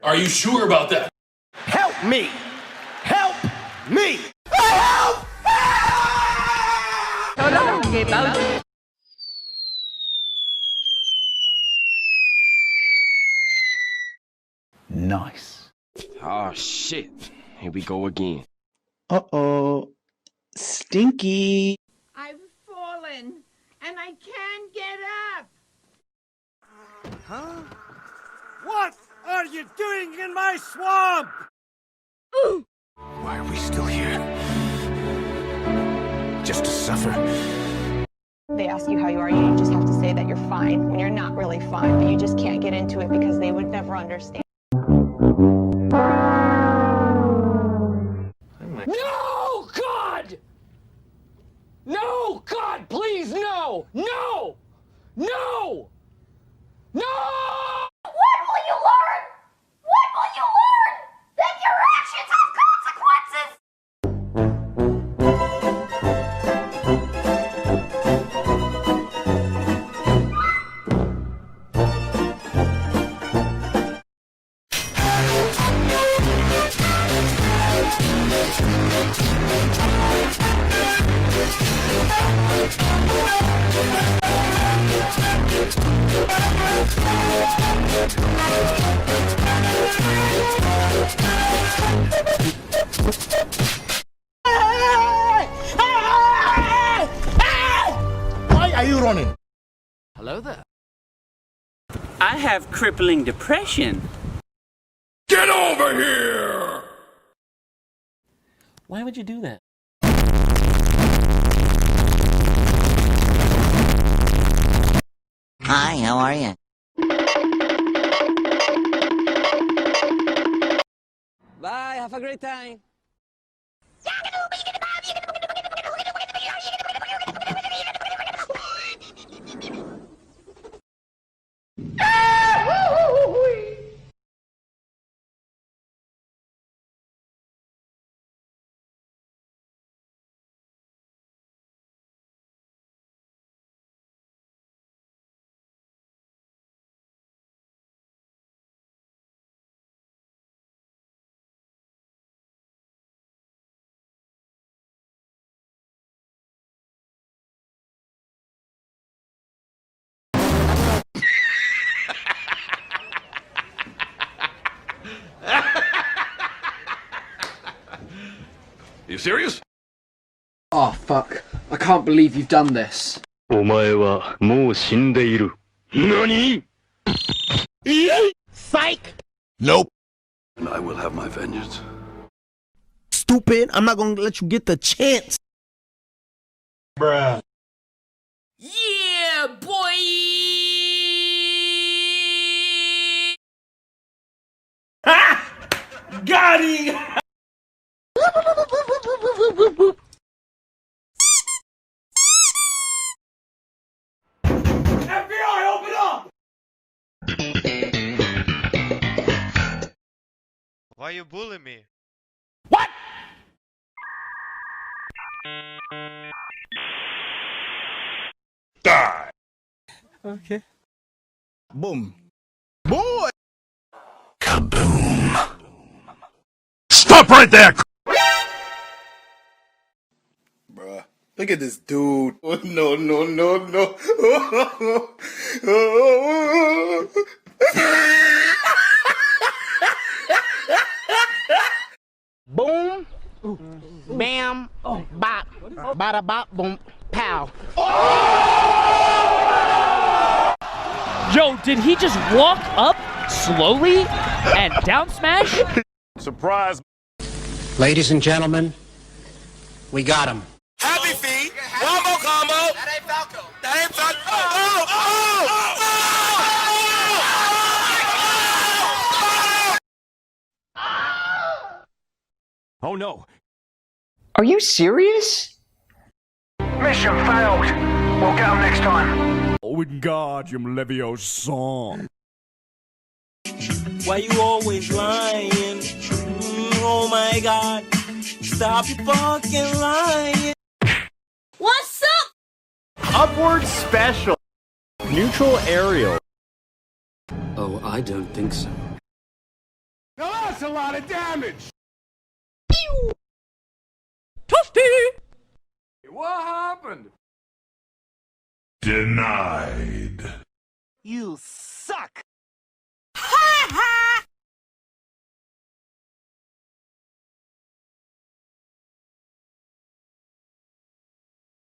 Are you sure about that? Help me! Help me! Help! Nice. Oh shit. Here we go again. Uh-oh. Stinky. I've fallen, and I can't get up. Huh? What are you doing in my swamp? Why are we still here? Just to suffer? They ask you how you are, you just have to say that you're fine when you're not really fine, but you just can't get into it because they would never understand. No, God! No, God, please, no! No! No! No! What will you learn? What will you learn? That your actions have consequences! Why are you running? Hello there. I have crippling depression. Get over here! Why would you do that? Hi, how are you? Bye, have a great time. You serious? Oh, fuck. I can't believe you've done this. お前はもう死んでいる。何? Psych! Nope. And I will have my vengeance. Stupid, I'm not gonna let you get the chance. Bruh. Yeah, boy! Got him! FBI, open up! Why you bullying me? What? Die! Okay. Boom. Boy! Kaboom! Stop right there! Bruh, look at this dude. Oh, no, no, no, no. Boom. Bam. Bop. Bada bop. Boom. Pow. Yo, did he just walk up slowly and down smash? Surprise! Ladies and gentlemen, we got him. Happy feet. One more combo. That ain't Falco. That ain't Falco. Oh no. Are you serious? Mission failed. We'll get him next time. Wingardium Leviosa. Why you always lying? Oh my God. Stop your fucking lying. What's up? Upward special. Neutral aerial. Oh, I don't think so. That's a lot of damage! Toasty! What happened? Denied. You suck!